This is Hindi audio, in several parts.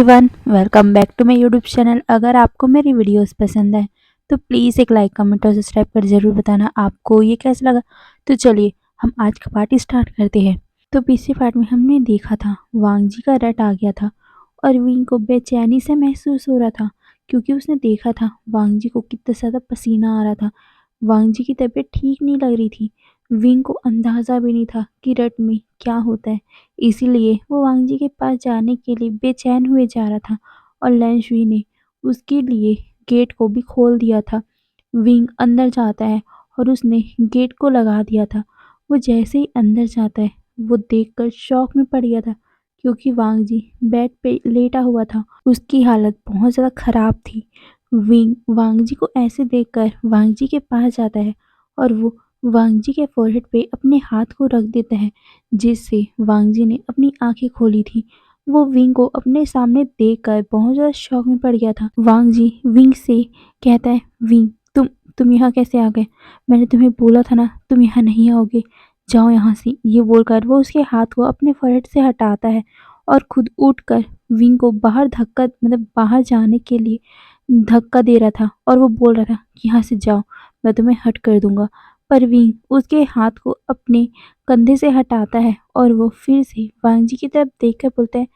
Everyone, welcome back to my YouTube channel. अगर आपको मेरी वीडियोस पसंद है तो प्लीज़ एक लाइक कमेंट और सब्सक्राइब कर ज़रूर बताना आपको ये कैसा लगा। तो चलिए हम आज का पार्ट स्टार्ट करते हैं। तो पिछले पार्ट में हमने देखा था वांग जी का रट आ गया था और विंग को बेचैनी से महसूस हो रहा था क्योंकि उसने देखा था वांग जी को कितना ज़्यादा पसीना आ रहा था। वांग जी की तबीयत ठीक नहीं लग रही थी। विंग को अंदाज़ा भी नहीं था कि रट में क्या होता है, इसीलिए वो वांग जी के पास जाने के लिए बेचैन हुए जा रहा था और लैंग शुई ने उसके लिए गेट को भी खोल दिया था। विंग अंदर जाता है और उसने गेट को लगा दिया था। वो जैसे ही अंदर जाता है वो देखकर शॉक में पड़ गया था क्योंकि वांग जी बेड पे लेटा हुआ था। उसकी हालत बहुत ज़्यादा खराब थी। विंग वांग जी को ऐसे देखकर वांग जी के पास जाता है और वो वांग जी के फोरहेड पे अपने हाथ को रख देता है, जिससे वांग जी ने अपनी आंखें खोली थी। वो विंग को अपने सामने देखकर बहुत ज़्यादा शॉक में पड़ गया था। वांग जी विंग से कहता है, विंग तुम यहाँ कैसे आ गए? मैंने तुम्हें बोला था ना तुम यहाँ नहीं आओगे, जाओ यहाँ से। ये बोलकर वो उसके हाथ को अपने फोरहेड से हटाता है और खुद उठकर विंग को बाहर धक्का बाहर जाने के लिए धक्का दे रहा था और वो बोल रहा था कि यहाँ से जाओ, मैं तुम्हें हट कर दूंगा। पर विंग उसके हाथ को अपने कंधे से हटाता है और वो फिर से वांग जी की तरफ देखकर बोलता है,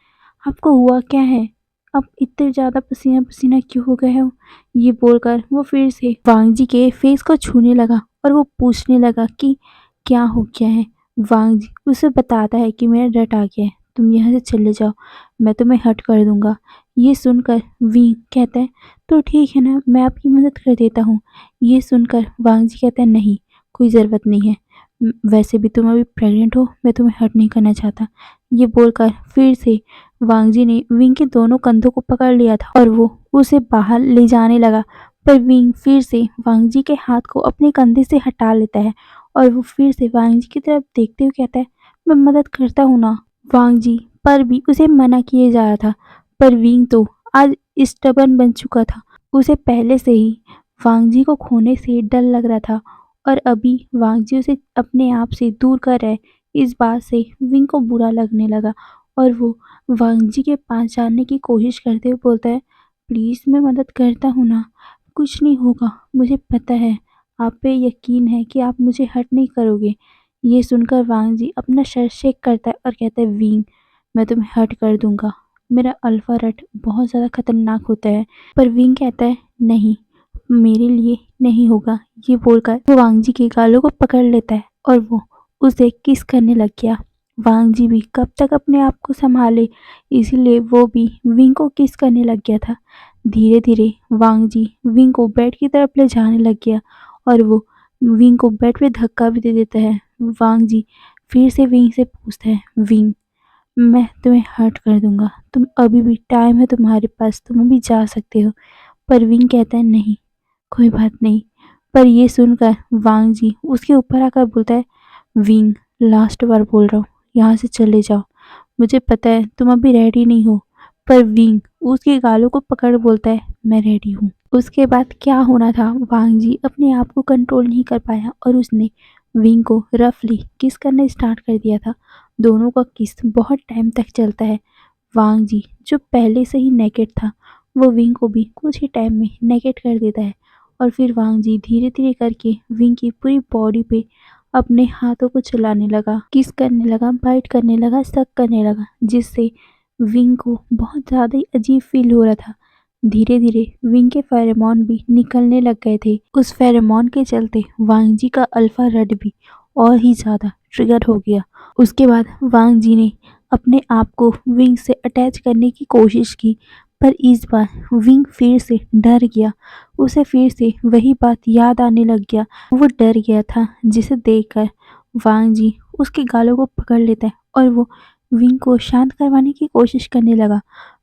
आपको हुआ क्या है? आप इतने ज़्यादा पसीना पसीना क्यों हो गए हो? ये बोलकर वो फिर से वांग जी के फेस को छूने लगा और वो पूछने लगा कि क्या हो गया है। वांग जी उसे बताता है कि मेरा रट आ गया है, तुम यहाँ से चले जाओ, मैं तुम्हें हट कर दूंगा। ये सुनकर विंग कहता है, तो ठीक है ना, मैं आपकी मदद कर देता हूँ। ये सुनकर वांग जी कहता है, नहीं, कोई ज़रूरत नहीं है। वैसे भी तुम अभी प्रेग्नेंट हो, मैं तुम्हें हर्ट नहीं करना चाहता। ये बोलकर फिर से वांग जी ने विंग के दोनों कंधों को पकड़ लिया था और वो उसे बाहर ले जाने लगा। पर विंग फिर से वांग जी के हाथ को अपने कंधे से हटा लेता है और वो फिर से वांग जी की तरफ देखते हुए कहता है, मैं मदद करता हूँ ना। वांग जी पर भी उसे मना किए जा रहा था, पर विंग तो आज स्टबर्न बन चुका था। उसे पहले से ही वांग जी को खोने से डर लग रहा था और अभी वांग जी उसे अपने आप से दूर कर रहे, इस बात से विंग को बुरा लगने लगा और वो वांग जी के पास जाने की कोशिश करते हुए बोलता है, प्लीज़ मैं मदद करता हूँ ना, कुछ नहीं होगा, मुझे पता है, आप पे यकीन है कि आप मुझे हर्ट नहीं करोगे। ये सुनकर वांग जी अपना सर शेक करता है और कहता है, विंग मैं तुम्हें हर्ट कर दूंगा, मेरा अल्फा रट बहुत ज़्यादा खतरनाक होता है। पर विंग कहता है, नहीं, मेरे लिए नहीं होगा। ये बोलकर वो वांग जी के गालों को पकड़ लेता है और वो उसे किस करने लग गया। वांग जी भी कब तक अपने आप को संभाले, इसीलिए वो भी विंग को किस करने लग गया था। धीरे धीरे वांग जी विंग को बेड की तरफ ले जाने लग गया और वो विंग को बेड पे धक्का भी दे देता है। वांग जी फिर से विंग से पूछता है, विंग मैं तुम्हें हर्ट कर दूंगा, तुम अभी भी टाइम है तुम्हारे पास, तुम अभी जा सकते हो। पर विंग कहता है, नहीं, कोई बात नहीं। पर ये सुनकर वांग जी उसके ऊपर आकर बोलता है, विंग लास्ट बार बोल रहा हूँ, यहाँ से चले जाओ, मुझे पता है तुम अभी रेडी नहीं हो। पर विंग उसके गालों को पकड़ बोलता है, मैं रेडी हूँ। उसके बाद क्या होना था, वांग जी अपने आप को कंट्रोल नहीं कर पाया और उसने विंग को रफली किस करना स्टार्ट कर दिया था। दोनों का किस बहुत टाइम तक चलता है। वांग जी जो पहले से ही नेकेड था वो विंग को भी कुछ ही टाइम में नेकेड कर देता है और फिर वांग जी धीरे धीरे करके विंग की पूरी बॉडी पे अपने हाथों को चलाने लगा, किस करने लगा, बाइट करने लगा, सक करने लगा, जिससे विंग को बहुत ज़्यादा ही अजीब फील हो रहा था। धीरे धीरे विंग के फेरोमोन भी निकलने लग गए थे। उस फेरोमोन के चलते वांग जी का अल्फा रड भी और ही ज़्यादा ट्रिगर हो गया। उसके बाद वांग जी ने अपने आप को विंग से अटैच करने की कोशिश की, पर इस बार विंग फिर से डर गया। उसे फिर से वही बात याद आने लग गया। वो डर गया था, जिसे देखकर वांग जी उसके गालों को पकड़ लेता है और वो विंग को शांत करवाने की कोशिश करने लगा।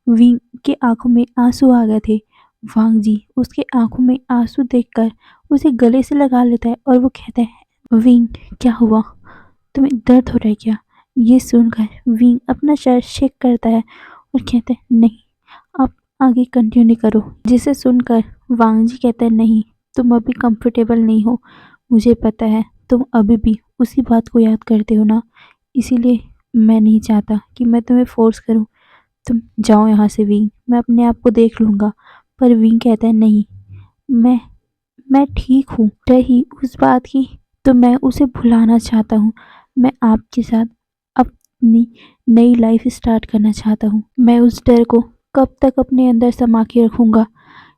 विंग के आंखों में आंसू आ गए थे। वांग जी उसके आंखों में आंसू देखकर उसे गले से लगा लेता है और वो कहता है, विंग क्या हुआ, तुम्हें दर्द हो रहा है क्या? ये सुनकर विंग अपना सर शेक करता है और कहता है, नहीं, आप आगे कंटिन्यू करो। जिसे सुनकर वांग जी कहता है, नहीं, तुम अभी कंफर्टेबल नहीं हो, मुझे पता है तुम अभी भी उसी बात को याद करते हो ना, इसीलिए मैं नहीं चाहता कि मैं तुम्हें फोर्स करूं, तुम जाओ यहाँ से विंग, मैं अपने आप को देख लूँगा। पर विंग कहता है नहीं, मैं मैं ठीक हूँ। रही उस बात की, तो मैं उसे भुलाना चाहता हूँ। मैं आपके साथ अपनी नई लाइफ स्टार्ट करना चाहता हूँ। मैं उस डर को कब तक अपने अंदर समा के रखूँगा?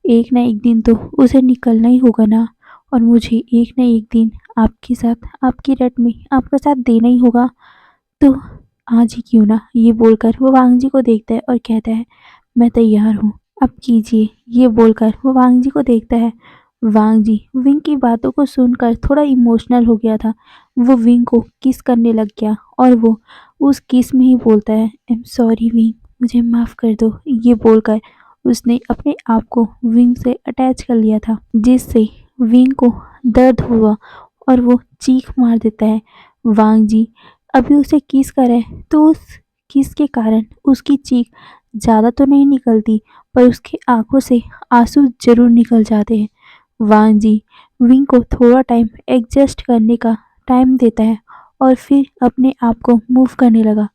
एक ना एक दिन तो उसे निकलना ही होगा ना, और मुझे एक ना एक दिन आपके साथ, आपकी रट में आपका साथ देना ही होगा। तो आज ही क्यों ना, ये बोलकर वो वांग जी को देखता है और कहता है मैं तैयार हूँ, अब कीजिए। ये बोलकर वो वांग जी को देखता है। वांग जी विंग की बातों को सुनकर थोड़ा इमोशनल हो गया था। वो विंग को किस करने लग गया और वो उस किस में ही बोलता है आई एम सॉरी विंग, मुझे माफ़ कर दो। ये बोलकर उसने अपने आप को विंग से अटैच कर लिया था, जिससे विंग को दर्द हुआ और वो चीख मार देता है। वांग जी अभी उसे किस करे तो उस किस के कारण उसकी चीख ज़्यादा तो नहीं निकलती, पर उसकी आंखों से आंसू जरूर निकल जाते हैं। वांग जी विंग को थोड़ा टाइम एडजस्ट करने का टाइम देता है और फिर अपने आप को मूव करने लगा।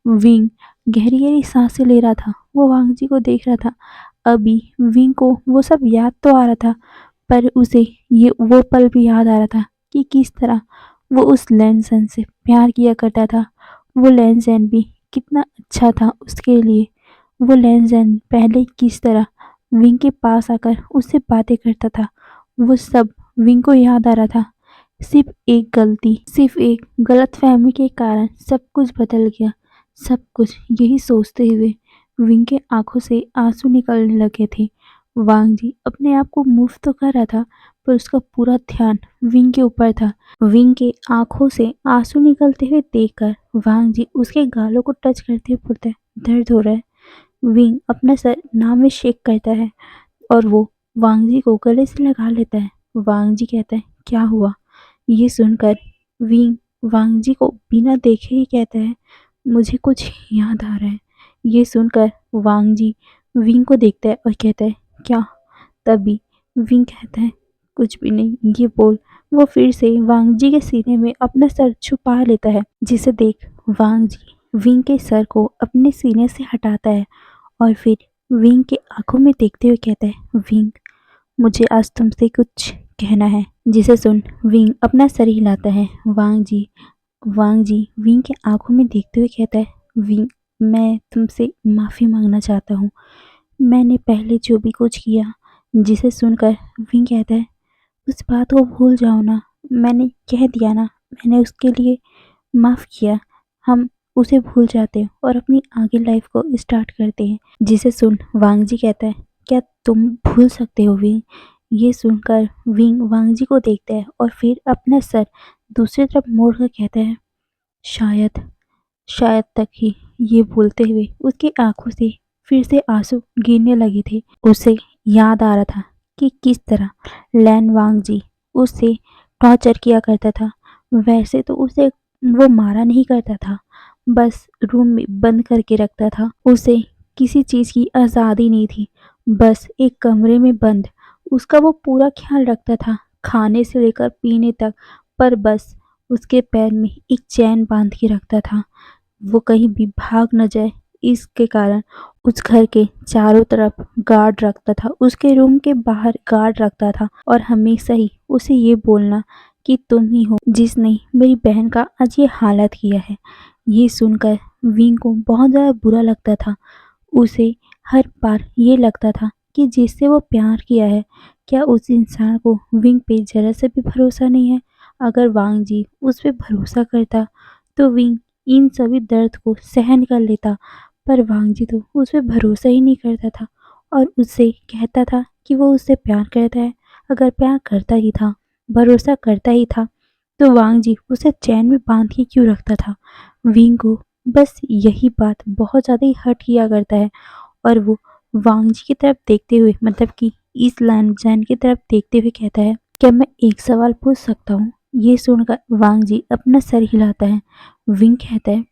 विंग गहरी गहरी सांसें ले रहा था, वो वांग जी को देख रहा था। अभी विंग को वो सब याद तो आ रहा था, पर उसे ये वो पल भी याद आ रहा था कि किस तरह वो उस लैनसन से प्यार किया करता था। वो लैनसन भी कितना अच्छा था उसके लिए। वो लैनसन पहले किस तरह विंग के पास आकर उससे बातें करता था, वो सब विंग को याद आ रहा था। सिर्फ एक गलती, सिर्फ एक गलतफहमी के कारण सब कुछ बदल गया। सब कुछ यही सोचते हुए विंग के आंखों से आंसू निकलने लगे थे। वांग जी अपने आप को मूव तो कर रहा था, पर उसका पूरा ध्यान विंग के ऊपर था। विंग के आंखों से आंसू निकलते हुए देखकर वांग जी उसके गालों को टच करते हुए बोलता है दर्द हो रहा है। विंग अपना सर नाक में शेक करता है और वो वांग जी को गले से लगा लेता है। वांग जी कहता है क्या हुआ? ये सुनकर विंग वांग जी को बिना देखे ही कहता है मुझे कुछ याद आ रहा है। ये सुनकर वांग जी विंग को देखता है और कहता है क्या? तभी विंग कहता है कुछ भी नहीं, ये बोल। वो फिर से वांग जी के सीने में अपना सर छुपा लेता है, जिसे देख वांग जी विंग के सर को अपने सीने से हटाता है और फिर विंग के आंखों में देखते हुए कहता है विंग, मुझे आज तुमसे कुछ कहना है। जिसे सुन विंग अपना सर हिलाता है। वांग जी विंग के आंखों में देखते हुए कहता है विंग, मैं तुमसे माफ़ी मांगना चाहता हूँ। मैंने पहले जो भी कुछ किया। जिसे सुनकर विंग कहता है उस बात को भूल जाओ ना, मैंने कह दिया ना, मैंने उसके लिए माफ़ किया। हम उसे भूल जाते हैं और अपनी आगे लाइफ को स्टार्ट करते हैं। जिसे सुन वांग जी कहता है क्या तुम भूल सकते हो विंग? ये सुनकर विंग वांग जी को देखता है और फिर अपना सर दूसरी तरफ मोड़ कर कहता है शायद, शायद तक ही। ये बोलते हुए उसकी आंखों से फिर से आंसू गिरने लगे थे। उसे याद आ रहा था कि किस तरह लैन वांग जी उससे टॉर्चर किया करता था। वैसे तो उसे वो मारा नहीं करता था, बस रूम में बंद करके रखता था। उसे किसी चीज़ की आज़ादी नहीं थी, बस एक कमरे में बंद। उसका वो पूरा ख्याल रखता था, खाने से लेकर पीने तक, पर बस उसके पैर में एक चैन बांध के रखता था। वो कहीं भी भाग न जाए, इसके कारण उस घर के चारों तरफ गार्ड रखता था, उसके रूम के बाहर गार्ड रखता था और हमेशा ही उसे ये बोलना कि तुम ही हो जिसने मेरी बहन का आज ये हालत किया है। ये सुनकर विंग को बहुत ज़्यादा बुरा लगता था। उसे हर बार ये लगता था कि जिससे वो प्यार किया है, क्या उस इंसान को विंग पे ज़रा से भी भरोसा नहीं है? अगर वांग जी उस पे भरोसा करता तो विंग इन सभी दर्द को सहन कर लेता, पर वांग जी तो उस पे भरोसा ही नहीं करता था और उससे कहता था कि वो उससे प्यार करता है। अगर प्यार करता ही था, भरोसा करता ही था, तो वांग जी उसे चैन में बांध के क्यों रखता था? विंग को बस यही बात बहुत ज़्यादा ही हर्ट किया करता है और वो वांग जी की तरफ देखते हुए, मतलब कि इस लैन जैन की तरफ देखते हुए कहता है क्या मैं एक सवाल पूछ सकता हूँ? ये सुनकर वांग जी अपना सर हिलाता है। विंग कहता है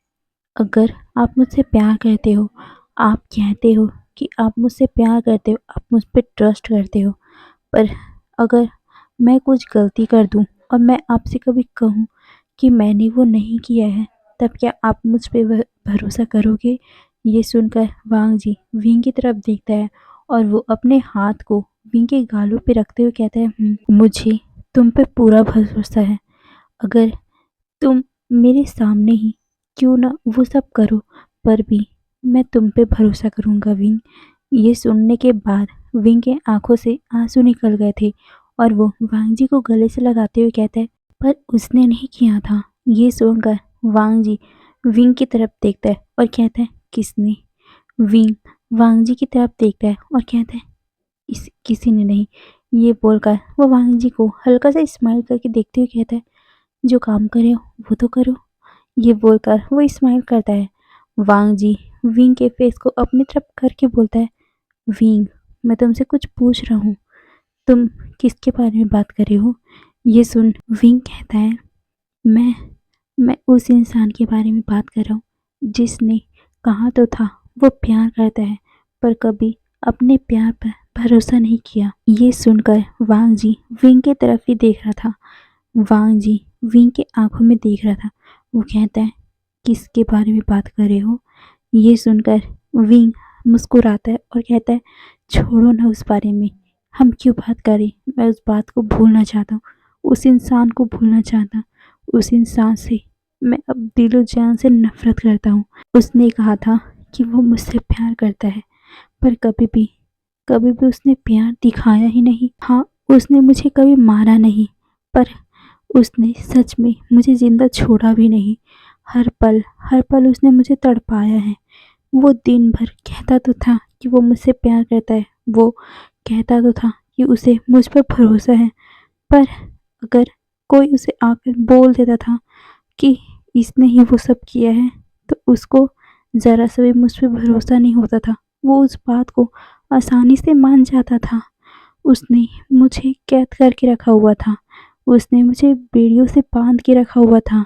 अगर आप मुझसे प्यार करते हो, आप कहते हो कि आप मुझसे प्यार करते हो, आप मुझ पे ट्रस्ट करते हो, पर अगर मैं कुछ गलती कर दूं और मैं आपसे कभी कहूं कि मैंने वो नहीं किया है, तब क्या आप मुझ पे भरोसा करोगे? ये सुनकर वांग जी विंग की तरफ देखता है और वो अपने हाथ को विंग के गालों पे रखते हुए कहता है, मुझे तुम पे पूरा भरोसा है। अगर तुम मेरे सामने ही क्यों ना वो सब करो, पर भी मैं तुम पे भरोसा करूंगा विंग। ये सुनने के बाद विंग के आंखों से आंसू निकल गए थे और वो वांग जी को गले से लगाते हुए कहता है, पर उसने नहीं किया था। ये सुनकर वांग जी विंग की तरफ देखता है और कहता है, किसने? विंग वांग जी की तरफ देखता है और कहता है, इस किसी ने नहीं। ये बोलकर वो वांग जी को हल्का सा स्माइल करके देखते हुए कहता है, जो काम करे हो वो तो करो। ये बोलकर वो स्माइल करता है। वांग जी विंग के फेस को अपनी तरफ करके बोलता है, विंग मैं तुमसे कुछ पूछ रहा हूँ, तुम किसके बारे में बात कर रहे हो? ये सुन विंग कहता है, मैं मैं उस इंसान के बारे में बात कर रहा हूँ जिसने कहा तो था वो प्यार करता है, पर कभी अपने प्यार पर भरोसा नहीं किया। ये सुनकर वांग जी विंग की तरफ ही देख रहा था। वांग जी विंग के आंखों में देख रहा था। वो कहता है, किसके बारे में बात कर रहे हो? ये सुनकर विंग मुस्कुराता है और कहता है, छोड़ो ना उस बारे में, हम क्यों बात करें? मैं उस बात को भूलना चाहता हूँ, उस इंसान को भूलना चाहता हूँ। उस इंसान से मैं अब दिलो जान से नफरत करता हूँ। उसने कहा था कि वो मुझसे प्यार करता है, पर कभी भी उसने प्यार दिखाया ही नहीं। हाँ, उसने मुझे कभी मारा नहीं, पर उसने सच में मुझे जिंदा छोड़ा भी नहीं। हर पल उसने मुझे तड़पाया है। वो दिन भर कहता तो था कि वो मुझसे प्यार करता है, वो कहता तो था कि उसे मुझ पर भरोसा है, पर अगर कोई उसे आकर बोल देता था कि इसने ही वो सब किया है, तो उसको ज़रा सा भी मुझ पे भरोसा नहीं होता था। वो उस बात को आसानी से मान जाता था। उसने मुझे कैद करके रखा हुआ था। उसने मुझे बेड़ियों से बांध के रखा हुआ था।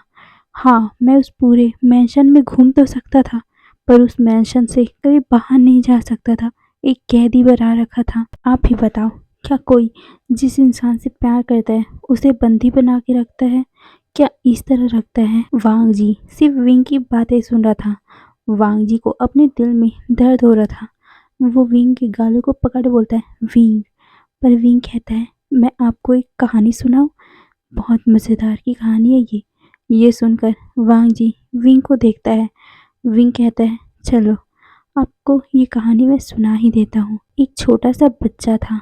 हाँ, मैं उस पूरे मैंशन में घूम तो सकता था, पर उस मैंशन से कभी बाहर नहीं जा सकता था। एक कैदी बना रखा था। आप ही बताओ, क्या कोई जिस इंसान से प्यार करता है उसे बंदी बना के रखता है? क्या इस तरह रखता है? वांग जी सिर्फ विंग की बातें सुन रहा था। वांग जी को अपने दिल में दर्द हो रहा था। वो विंग के गालों को पकड़ बोलता है, विंग। पर विंग कहता है, मैं आपको एक कहानी सुनाऊं? बहुत मज़ेदार की कहानी है ये। ये सुनकर वांग जी विंग को देखता है। विंग कहता है, चलो आपको ये कहानी मैं सुना ही देता हूँ। एक छोटा सा बच्चा था।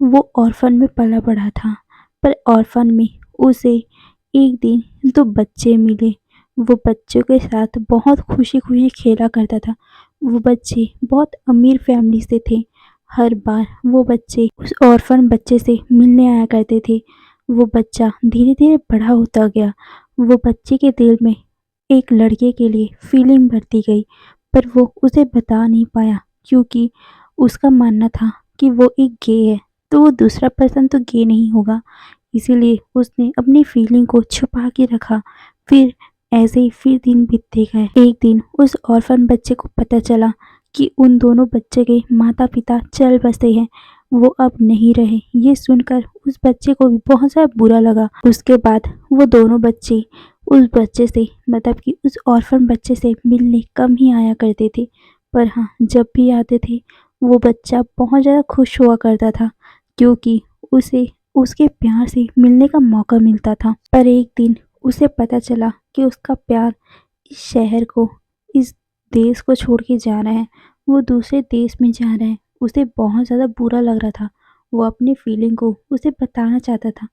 वो ऑर्फन में पला बढ़ा था, पर ऑर्फन में उसे एक दिन दो बच्चे मिले। वो बच्चों के साथ बहुत खुशी खुशी खेला करता था। वो बच्चे बहुत अमीर फैमिली से थे। हर बार वो बच्चे उस ऑर्फन बच्चे से मिलने आया करते थे। वो बच्चा धीरे धीरे बड़ा होता गया। वो बच्चे के दिल में एक लड़के के लिए फीलिंग बढ़ती गई, पर वो उसे बता नहीं पाया क्योंकि उसका मानना था कि वो एक गे है, तो वो दूसरा पर्सन तो गे नहीं होगा। इसीलिए उसने अपनी फीलिंग को छुपा के रखा। फिर ऐसे ही फिर दिन बीतते गए। एक दिन उस ऑर्फन बच्चे को पता चला कि उन दोनों बच्चे के माता पिता चल बसे हैं, वो अब नहीं रहे। ये सुनकर उस बच्चे को भी बहुत ज़्यादा बुरा लगा। उसके बाद वो दोनों बच्चे उस बच्चे से मतलब कि उस ऑर्फन बच्चे से मिलने कम ही आया करते थे, पर हाँ, जब भी आते थे वो बच्चा बहुत ज़्यादा खुश हुआ करता था क्योंकि उसे उसके प्यार से मिलने का मौका मिलता था। पर एक दिन उसे पता चला कि उसका प्यार इस शहर को, इस देश को छोड़ के जा रहा है। वो दूसरे देश में जा रहा है। उसे बहुत ज़्यादा बुरा लग रहा था। वो अपनी फीलिंग को उसे बताना चाहता था,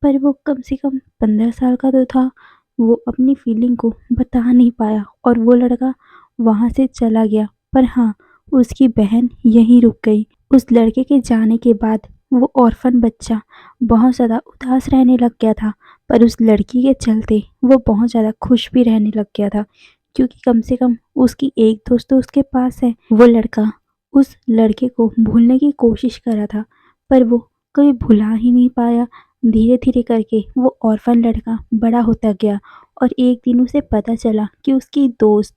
पर वो कम से कम 15 साल का तो था। वो अपनी फीलिंग को बता नहीं पाया और वो लड़का वहाँ से चला गया। पर हाँ, उसकी बहन यहीं रुक गई। उस लड़के के जाने के बाद वो ऑर्फन बच्चा बहुत ज़्यादा उदास रहने लग गया था, पर उस लड़की के चलते वो बहुत ज़्यादा खुश भी रहने लग गया था क्योंकि कम से कम उसकी एक दोस्त तो उसके पास है। वो लड़का उस लड़के को भूलने की कोशिश कर रहा था, पर वो कभी भुला ही नहीं पाया। धीरे धीरे करके वो ऑर्फन लड़का बड़ा होता गया और एक दिन उसे पता चला कि उसकी दोस्त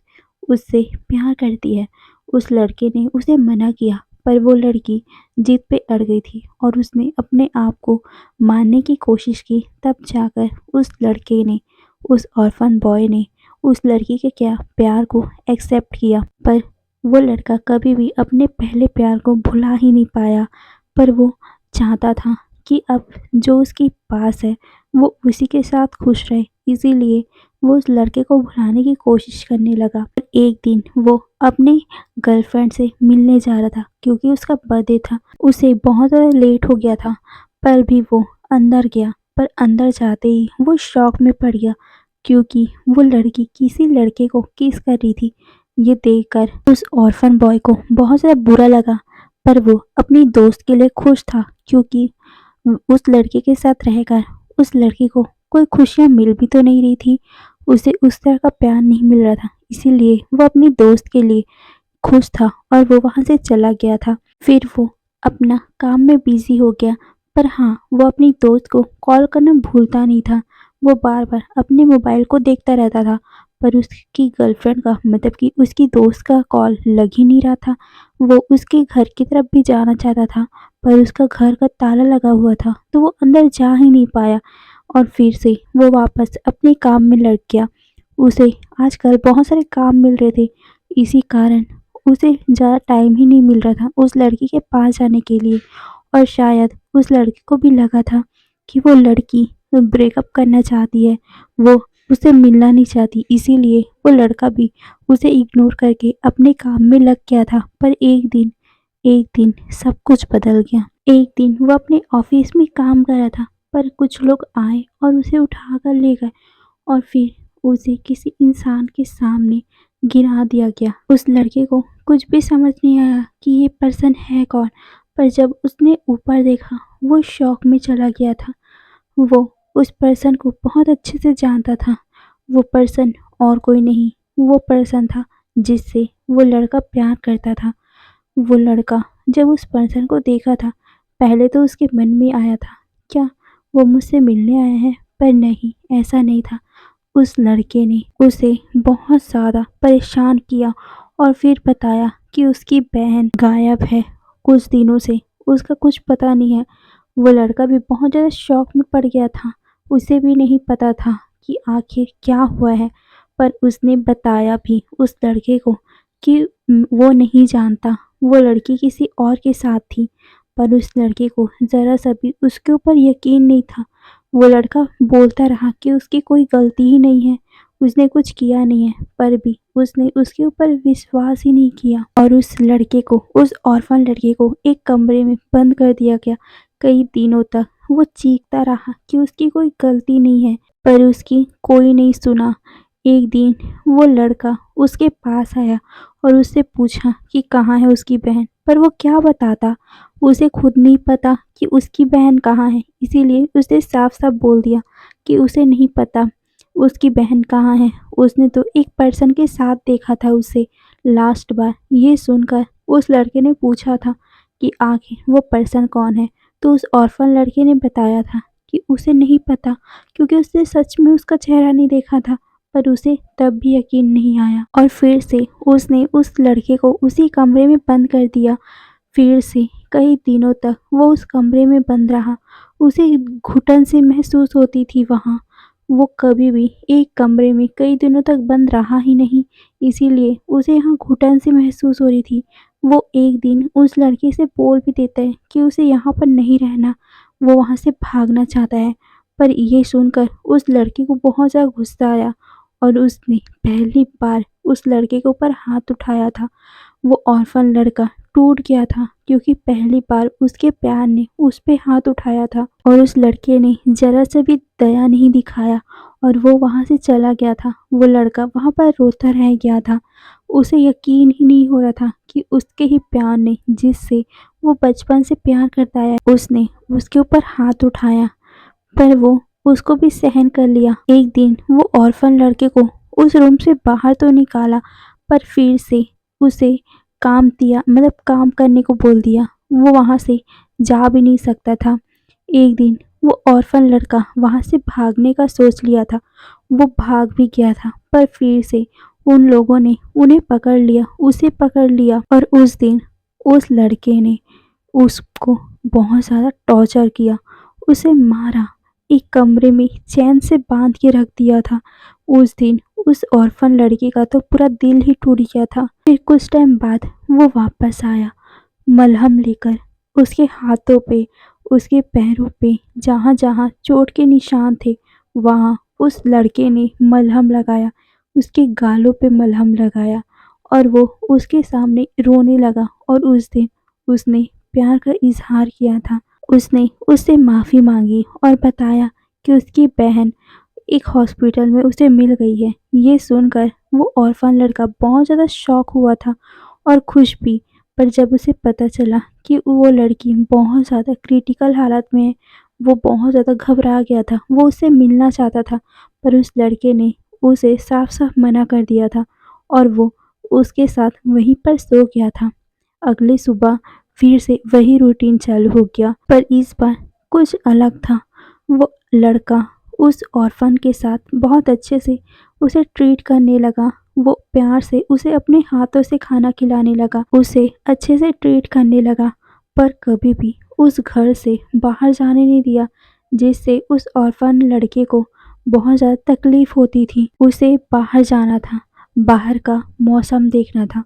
उससे प्यार करती है। उस लड़के ने उसे मना किया, पर वो लड़की जिद पे अड़ गई थी और उसने अपने आप को मारने की कोशिश की। तब जाकर उस लड़के ने, उस ऑर्फन बॉय ने उस लड़की के क्या प्यार को एक्सेप्ट किया। पर वो लड़का कभी भी अपने पहले प्यार को भुला ही नहीं पाया, पर वो चाहता था कि अब जो उसके पास है वो उसी के साथ खुश रहे। इसीलिए वो उस लड़के को भुलाने की कोशिश करने लगा। पर एक दिन वो अपने गर्लफ्रेंड से मिलने जा रहा था क्योंकि उसका बर्थडे था। उसे बहुत ज़्यादा लेट हो गया था, पर भी वो अंदर गया। पर अंदर जाते ही वो शॉक में पड़ गया क्योंकि वो लड़की किसी लड़के को किस कर रही थी। ये देखकर उस ऑर्फन बॉय को बहुत ज़्यादा बुरा लगा, पर वो अपनी दोस्त के लिए खुश था क्योंकि उस लड़के के साथ रहकर उस लड़की को कोई खुशियाँ मिल भी तो नहीं रही थी, उसे उस तरह का प्यार नहीं मिल रहा था। इसीलिए वो अपनी दोस्त के लिए खुश था और वो वहाँ से चला गया था। फिर वो अपना काम में बिज़ी हो गया, पर हाँ, वो अपनी दोस्त को कॉल करना भूलता नहीं था। वो बार-बार अपने मोबाइल को देखता रहता था, पर उसकी गर्लफ्रेंड का मतलब कि उसकी दोस्त का कॉल लग ही नहीं रहा था। वो उसके घर की तरफ भी जाना चाहता था, पर उसका घर का ताला लगा हुआ था, तो वो अंदर जा ही नहीं पाया और फिर से वो वापस अपने काम में लग गया। उसे आजकल बहुत सारे काम मिल रहे थे, इसी कारण उसे ज़्यादा टाइम ही नहीं मिल रहा था उस लड़की के पास जाने के लिए। और शायद उस लड़के को भी लगा था कि वो लड़की ब्रेकअप करना चाहती है, वो उससे मिलना नहीं चाहती, इसीलिए वो लड़का भी उसे इग्नोर करके अपने काम में लग गया था। पर एक दिन सब कुछ बदल गया। एक दिन वो अपने ऑफिस में काम कर रहा था, पर कुछ लोग आए और उसे उठाकर ले गए और फिर उसे किसी इंसान के सामने गिरा दिया गया। उस लड़के को कुछ भी समझ नहीं आया कि ये पर्सन है कौन, पर जब उसने ऊपर देखा वो शॉक में चला गया था। वो उस पर्सन को बहुत अच्छे से जानता था। वो पर्सन और कोई नहीं, वो पर्सन था जिससे वो लड़का प्यार करता था। वो लड़का जब उस पर्सन को देखा था, पहले तो उसके मन में आया था, क्या वो मुझसे मिलने आया है? पर नहीं, ऐसा नहीं था। उस लड़के ने उसे बहुत ज़्यादा परेशान किया और फिर बताया कि उसकी बहन गायब है कुछ दिनों से, उसका कुछ पता नहीं है। वो लड़का भी बहुत ज़्यादा शॉक में पड़ गया था। उसे भी नहीं पता था कि आखिर क्या हुआ है, पर उसने बताया भी उस लड़के को कि वो नहीं जानता, वो लड़की किसी और के साथ थी। पर उस लड़के को ज़रा-सा भी उसके ऊपर यकीन नहीं था। वो लड़का बोलता रहा कि उसकी कोई गलती ही नहीं है, उसने कुछ किया नहीं है, पर भी उसने उसके ऊपर विश्वास ही नहीं किया और उस लड़के को, उस ऑर्फन लड़के को एक कमरे में बंद कर दिया गया। कई दिनों तक वो चीखता रहा कि उसकी कोई गलती नहीं है, पर उसकी कोई नहीं सुना। एक दिन वो लड़का उसके पास आया और उससे पूछा कि कहाँ है उसकी बहन, पर वो क्या बताता, उसे खुद नहीं पता कि उसकी बहन कहाँ है, इसीलिए उसने साफ-साफ बोल दिया कि उसे नहीं पता उसकी बहन कहाँ है। उसने तो एक पर्सन के साथ देखा था उसे लास्ट बार। ये सुनकर उस लड़के ने पूछा था कि आखिर वो पर्सन कौन है, तो उस ऑर्फन लड़के ने बताया था कि उसे नहीं पता क्योंकि उसने सच में उसका चेहरा नहीं देखा था, पर उसे तब भी यकीन नहीं आया और फिर से उसने उस लड़के को उसी कमरे में बंद कर दिया। फिर से कई दिनों तक वो उस कमरे में बंद रहा। उसे घुटन सी महसूस होती थी वहाँ। वो कभी भी एक कमरे में कई दिनों तक बंद रहा ही नहीं, इसीलिए उसे यहाँ घुटन सी महसूस हो रही थी। वो एक दिन उस लड़के से बोल भी देता है कि उसे यहाँ पर नहीं रहना, वो वहाँ से भागना चाहता है। पर ये सुनकर उस लड़के को बहुत ज़्यादा गुस्सा आया और उसने पहली बार उस लड़के के ऊपर हाथ उठाया था। वो ऑर्फन लड़का टूट गया था क्योंकि पहली बार उसके प्यार ने उस पे हाथ उठाया था और उस लड़के ने ज़रा सा भी दया नहीं दिखाया और वो वहाँ से चला गया था। वो लड़का वहाँ पर रोता रह गया था। उसे यकीन ही नहीं हो रहा था कि उसके ही प्यार ने, जिससे वो बचपन से प्यार करता आया, उसने उसके ऊपर हाथ उठाया, पर वो उसको भी सहन कर लिया। एक दिन वो ऑर्फन लड़के को उस रूम से बाहर तो निकाला, पर फिर से उसे काम दिया, मतलब काम करने को बोल दिया। वो वहाँ से जा भी नहीं सकता था। एक दिन वो ऑर्फन लड़का वहाँ से भागने का सोच लिया था। वो भाग भी गया था, पर फिर से उन लोगों ने उन्हें पकड़ लिया, उसे पकड़ लिया और उस दिन उस लड़के ने उसको बहुत ज़्यादा टॉर्चर किया, उसे मारा, एक कमरे में चैन से बांध के रख दिया था। उस दिन उस ऑर्फन लड़की का तो पूरा दिल ही टूट गया था। फिर कुछ टाइम बाद वो वापस आया मलहम लेकर। उसके हाथों पे, उसके पैरों पे जहाँ जहाँ चोट के निशान थे वहाँ उस लड़के ने मलहम लगाया, उसके गालों पे मलहम लगाया और वो उसके सामने रोने लगा। और उस दिन उसने प्यार का इजहार किया था। उसने उससे माफ़ी मांगी और बताया कि उसकी बहन एक हॉस्पिटल में उसे मिल गई है। ये सुनकर वो ऑर्फन लड़का बहुत ज़्यादा शॉक हुआ था और खुश भी। पर जब उसे पता चला कि वो लड़की बहुत ज़्यादा क्रिटिकल हालत में है, वो बहुत ज़्यादा घबरा गया था। वो उससे मिलना चाहता था पर उस लड़के ने उसे साफ-साफ मना कर दिया था और वो उसके साथ वहीं पर सो गया था। अगली सुबह फिर से वही रूटीन चालू हो गया पर इस बार कुछ अलग था। वो लड़का उस ऑर्फन के साथ बहुत अच्छे से उसे ट्रीट करने लगा। वो प्यार से उसे अपने हाथों से खाना खिलाने लगा, उसे अच्छे से ट्रीट करने लगा पर कभी भी उस घर से बाहर जाने नहीं दिया, जिससे उस ऑर्फन लड़के को बहुत ज़्यादा तकलीफ होती थी। उसे बाहर जाना था, बाहर का मौसम देखना था।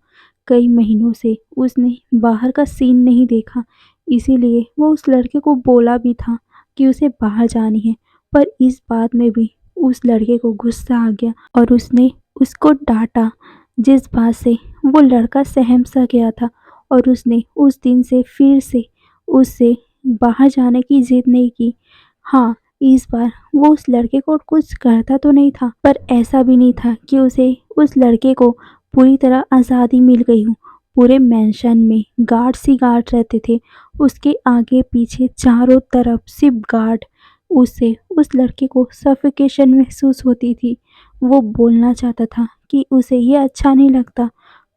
कई महीनों से उसने बाहर का सीन नहीं देखा, इसीलिए वो उस लड़के को बोला भी था कि उसे बाहर जानी है। पर इस बात में भी उस लड़के को गुस्सा आ गया और उसने उसको डांटा, जिस बात से वो लड़का सहम सा गया था। और उसने उस दिन से फिर से उससे बाहर जाने की जिद नहीं की। हाँ, इस बार वो उस लड़के को कुछ करता तो नहीं था पर ऐसा भी नहीं था कि उसे उस लड़के को पूरी तरह आज़ादी मिल गई हो। पूरे मेंशन में गार्ड्स ही गार्ड रहते थे, उसके आगे पीछे चारों तरफ सिर्फ गार्ड। उससे उस लड़के को सफोकेशन महसूस होती थी। वो बोलना चाहता था कि उसे ये अच्छा नहीं लगता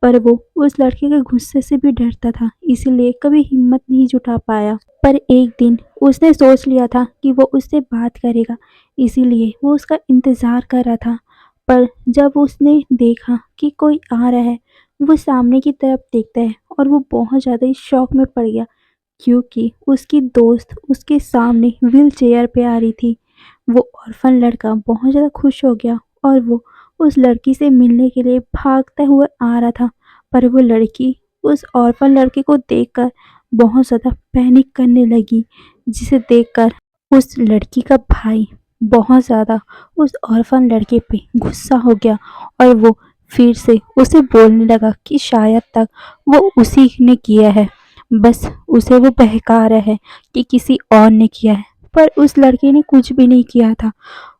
पर वो उस लड़के के गुस्से से भी डरता था, इसीलिए कभी हिम्मत नहीं जुटा पाया। पर एक दिन उसने सोच लिया था कि वो उससे बात करेगा, इसीलिए वो उसका इंतज़ार कर रहा था। पर जब उसने देखा कि कोई आ रहा है, वो सामने की तरफ देखता है और वो बहुत ज़्यादा ही शॉक में पड़ गया क्योंकि उसकी दोस्त उसके सामने व्हील चेयर पे आ रही थी। वो ऑर्फन लड़का बहुत ज़्यादा खुश हो गया और वो उस लड़की से मिलने के लिए भागता हुआ आ रहा था। पर वो लड़की उस ऑर्फन लड़के को देखकर बहुत ज़्यादा पैनिक करने लगी, जिसे देखकर उस लड़की का भाई बहुत ज़्यादा उस ऑर्फन लड़के पे गुस्सा हो गया और वो फिर से उसे बोलने लगा कि शायद तक वो उसी ने किया है, बस उसे वो बहका रहा है कि किसी और ने किया है। पर उस लड़के ने कुछ भी नहीं किया था।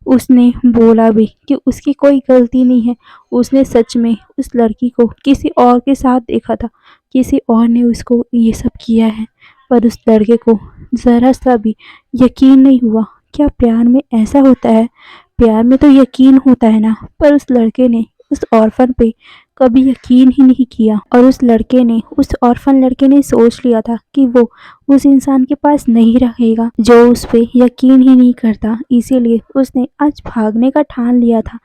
उसने बोला भी कि उसकी कोई गलती नहीं है, उसने सच में उस लड़की को किसी और के साथ देखा था, किसी और ने उसको ये सब किया है। पर उस लड़के को ज़रा सा भी यकीन नहीं हुआ। क्या प्यार में ऐसा होता है? प्यार में तो यकीन होता है ना। पर उस लड़के ने उस ऑर्फन पे कभी यकीन ही नहीं किया और उस ऑर्फन लड़के ने सोच लिया था कि वो उस इंसान के पास नहीं रहेगा जो उस पे यकीन ही नहीं करता। इसीलिए उसने आज भागने का ठान लिया था।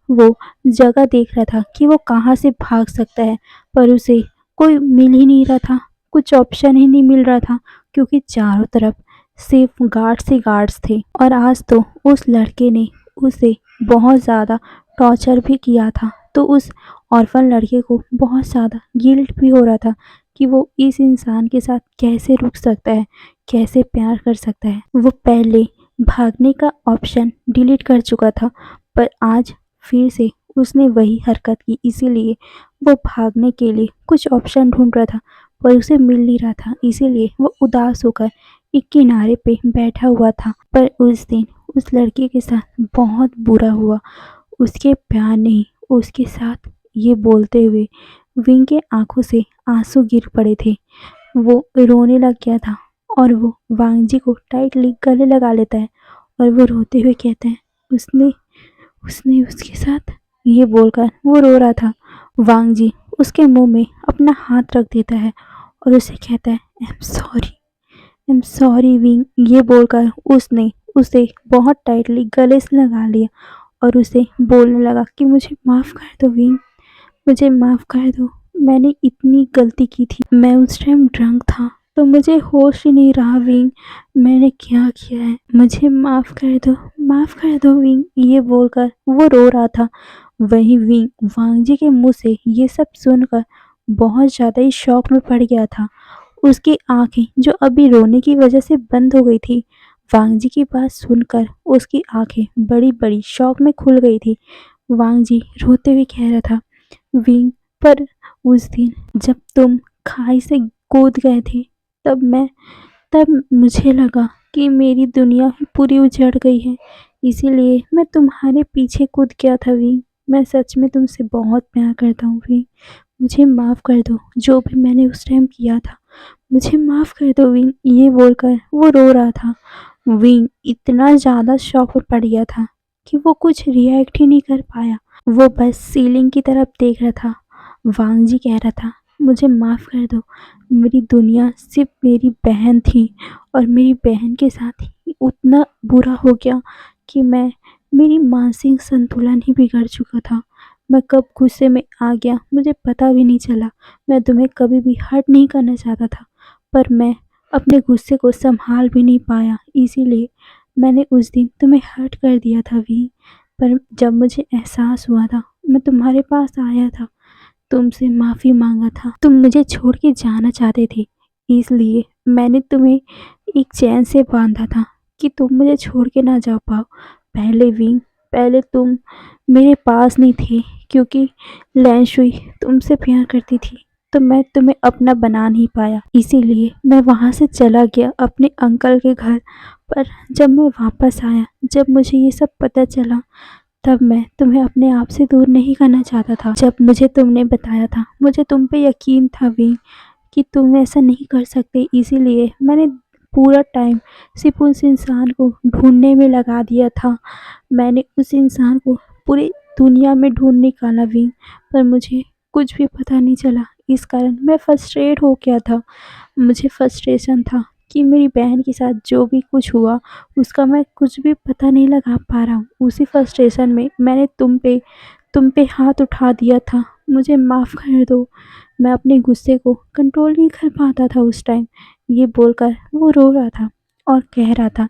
वो जगह देख रहा था कि वो कहाँ से भाग सकता है पर उसे कोई मिल ही नहीं रहा था, कुछ ऑप्शन ही नहीं मिल रहा था क्योंकि चारों तरफ सिर्फ गार्ड्स ही गार्ड्स थे। और आज तो उस लड़के ने उसे बहुत ज़्यादा टॉर्चर भी किया था, तो उस ऑर्फन लड़के को बहुत ज़्यादा गिल्ट भी हो रहा था कि वो इस इंसान के साथ कैसे रुक सकता है, कैसे प्यार कर सकता है। वो पहले भागने का ऑप्शन डिलीट कर चुका था पर आज फिर से उसने वही हरकत की, इसीलिए वो भागने के लिए कुछ ऑप्शन ढूंढ रहा था पर उसे मिल नहीं रहा था। इसीलिए वो उदास होकर एक किनारे पे बैठा हुआ था। पर उस दिन उस लड़के के साथ बहुत बुरा हुआ। उसके प्यार ने उसके साथ ये बोलते हुए विंग के आंखों से आंसू गिर पड़े थे। वो रोने लग गया था और वो वांग जी को टाइटली गले लगा लेता है और वो रोते हुए कहता है उसने उसने उसके साथ, ये बोलकर वो रो रहा था। वांग जी उसके मुंह में अपना हाथ रख देता है और उसे कहता है आई एम सॉरी विंग। ये बोलकर उसने उसे बहुत टाइटली गले से लगा लिया और उसे बोलने लगा कि मुझे माफ़ कर दो विंग, मुझे माफ़ कर दो, मैंने इतनी गलती की थी। मैं उस टाइम ड्रंक था तो मुझे होश ही नहीं रहा विंग, मैंने क्या किया है, मुझे माफ़ कर दो विंग, ये बोलकर वो रो रहा था। वहीं विंग वांग जी के मुंह से ये सब सुनकर बहुत ज़्यादा ही शॉक में पड़ गया था। उसकी आंखें जो अभी रोने की वजह से बंद हो गई थी, वांग जी की बात सुनकर उसकी आंखें बड़ी बड़ी शौक में खुल गई थी। वांग जी रोते हुए कह रहा था, विंग, पर उस दिन जब तुम खाई से कूद गए थे, तब मैं तब मुझे लगा कि मेरी दुनिया ही पूरी उजड़ गई है, इसीलिए मैं तुम्हारे पीछे कूद गया था विंग। मैं सच में तुमसे बहुत प्यार करता हूँ विंग, मुझे माफ़ कर दो जो भी मैंने उस टाइम किया था, मुझे माफ़ कर दो विंग, ये बोलकर वो रो रहा था। विंग इतना ज़्यादा शॉक में पड़ गया था कि वो कुछ रिएक्ट ही नहीं कर पाया। वो बस सीलिंग की तरफ देख रहा था। वांग जी कह रहा था, मुझे माफ़ कर दो, मेरी दुनिया सिर्फ मेरी बहन थी और मेरी बहन के साथ ही उतना बुरा हो गया कि मेरी मानसिक संतुलन ही बिगड़ चुका था। मैं कब गुस्से में आ गया मुझे पता भी नहीं चला। मैं तुम्हें कभी भी हर्ट नहीं करना चाहता था, पर मैं अपने गुस्से को संभाल भी नहीं पाया, इसीलिए मैंने उस दिन तुम्हें हर्ट कर दिया था वी। पर जब मुझे एहसास हुआ था, मैं तुम्हारे पास आया था, तुमसे माफ़ी मांगा था। तुम मुझे छोड़ के जाना चाहते थे, इसलिए मैंने तुम्हें एक चैन से बांधा था कि तुम मुझे छोड़ के ना जा पाओ। पहले तुम मेरे पास नहीं थे, क्योंकि लैंशुई तुमसे प्यार करती थी, तो मैं तुम्हें अपना बना नहीं पाया, इसीलिए मैं वहाँ से चला गया अपने अंकल के घर। पर जब मैं वापस आया, जब मुझे ये सब पता चला, तब मैं तुम्हें अपने आप से दूर नहीं करना चाहता था। जब मुझे तुमने बताया था, मुझे तुम पे यकीन था भी कि तुम ऐसा नहीं कर सकते, इसीलिए मैंने पूरा टाइम सिर्फ उस इंसान को ढूंढने में लगा दिया था। मैंने उस इंसान को पूरी दुनिया में ढूंढ निकाला भी, पर मुझे कुछ भी पता नहीं चला। इस कारण मैं फ्रस्ट्रेट हो गया था। मुझे फ्रस्ट्रेशन था कि मेरी बहन के साथ जो भी कुछ हुआ, उसका मैं कुछ भी पता नहीं लगा पा रहा हूँ। उसी फ्रस्ट्रेशन में मैंने तुम पे हाथ उठा दिया था। मुझे माफ़ कर दो, मैं अपने गुस्से को कंट्रोल नहीं कर पाता था उस टाइम। ये बोलकर वो रो रहा था और कह रहा था,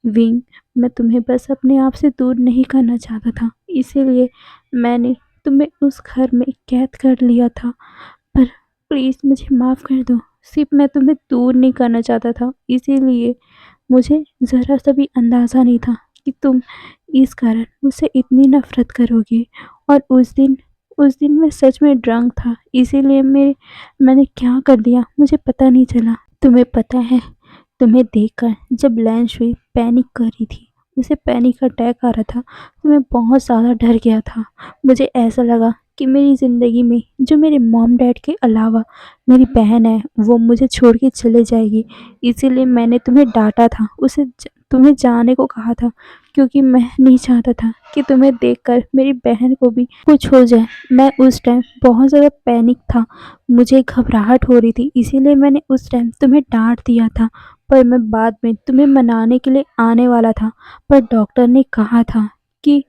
विंग, मैं तुम्हें बस अपने आप से दूर नहीं करना चाहता था, इसीलिए मैंने तुम्हें उस घर में कैद कर लिया था। पर प्लीज़ मुझे माफ़ कर दो, सिर्फ मैं तुम्हें दूर नहीं करना चाहता था, इसीलिए मुझे ज़रा सा भी अंदाज़ा नहीं था कि तुम इस कारण मुझसे इतनी नफ़रत करोगे। और उस दिन मैं सच में ड्रंक था, इसीलिए मैंने क्या कर दिया मुझे पता नहीं चला। तुम्हें पता है, तुम्हें देखकर जब लैंशुई पैनिक कर रही थी, उसे पैनिक अटैक आ रहा था, तो मैं बहुत ज़्यादा डर गया था। मुझे ऐसा लगा कि मेरी ज़िंदगी में जो मेरे मॉम डैड के अलावा मेरी बहन है, वो मुझे छोड़ के चले जाएगी। इसीलिए मैंने तुम्हें डाँटा था, तुम्हें जाने को कहा था, क्योंकि मैं नहीं चाहता था कि तुम्हें देखकर मेरी बहन को भी कुछ हो जाए। मैं उस टाइम बहुत ज़्यादा पैनिक था, मुझे घबराहट हो रही थी, इसीलिए मैंने उस टाइम तुम्हें डाँट दिया था। पर मैं बाद में तुम्हें मनाने के लिए आने वाला था, पर डॉक्टर ने कहा था कि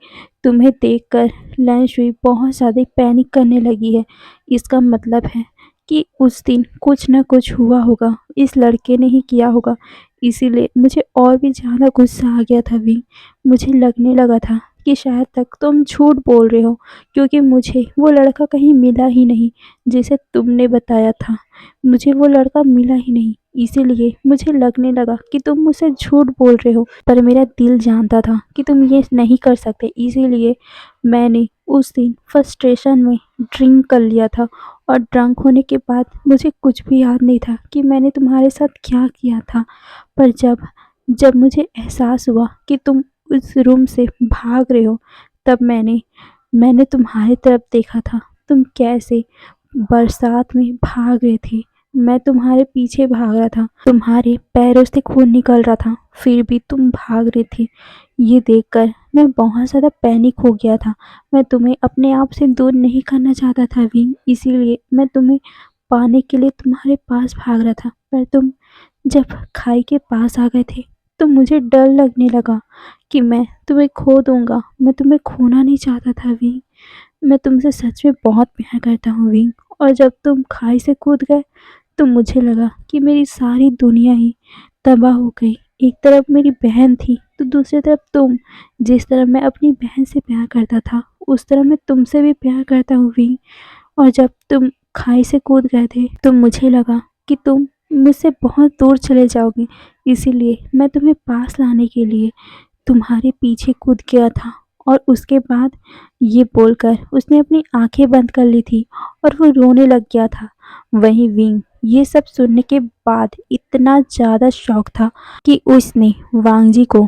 तुम्हें देखकर लैंशुई बहुत ज़्यादा पैनिक करने लगी है। इसका मतलब है कि उस दिन कुछ ना कुछ हुआ होगा, इस लड़के ने ही किया होगा। इसीलिए मुझे और भी ज़्यादा गुस्सा आ गया था भी। मुझे लगने लगा था कि शायद तक तुम झूठ बोल रहे हो, क्योंकि मुझे वो लड़का कहीं मिला ही नहीं जिसे तुमने बताया था। मुझे वो लड़का मिला ही नहीं, इसीलिए मुझे लगने लगा कि तुम मुझसे झूठ बोल रहे हो। पर मेरा दिल जानता था कि तुम ये नहीं कर सकते, इसीलिए मैंने उस दिन फ्रस्ट्रेशन में ड्रिंक कर लिया था। और ड्रंक होने के बाद मुझे कुछ भी याद नहीं था कि मैंने तुम्हारे साथ क्या किया था। पर जब जब मुझे एहसास हुआ कि तुम उस रूम से भाग रहे हो, तब मैंने तुम्हारी तरफ देखा था, तुम कैसे बरसात में भाग रहे थे। मैं तुम्हारे पीछे भाग रहा था, तुम्हारे पैरों से खून निकल रहा था, फिर भी तुम भाग रहे थे। ये देखकर मैं बहुत ज़्यादा पैनिक हो गया था। मैं तुम्हें अपने आप से दूर नहीं करना चाहता था विंग, इसीलिए मैं तुम्हें पाने के लिए तुम्हारे पास भाग रहा था। पर तुम जब खाई के पास आ गए थे, तो मुझे डर लगने लगा कि मैं तुम्हें खो दूँगा। मैं तुम्हें खोना नहीं चाहता था विंग, मैं तुमसे सच में बहुत प्यार करता हूँ विंग। और जब तुम खाई से कूद गए, तो मुझे लगा कि मेरी सारी दुनिया ही तबाह हो गई। एक तरफ मेरी बहन थी, तो दूसरी तरफ तुम। जिस तरह मैं अपनी बहन से प्यार करता था, उस तरह मैं तुमसे भी प्यार करता हूँ वी। और जब तुम खाई से कूद गए थे, तो मुझे लगा कि तुम मुझसे बहुत दूर चले जाओगे। इसीलिए मैं तुम्हें पास लाने के लिए तुम्हारे पीछे कूद गया था। और उसके बाद ये बोलकर उसने अपनी आंखें बंद कर ली थी और वो रोने लग गया था। वहीं विंग ये सब सुनने के बाद इतना ज़्यादा शौक था कि उसने वांग जी को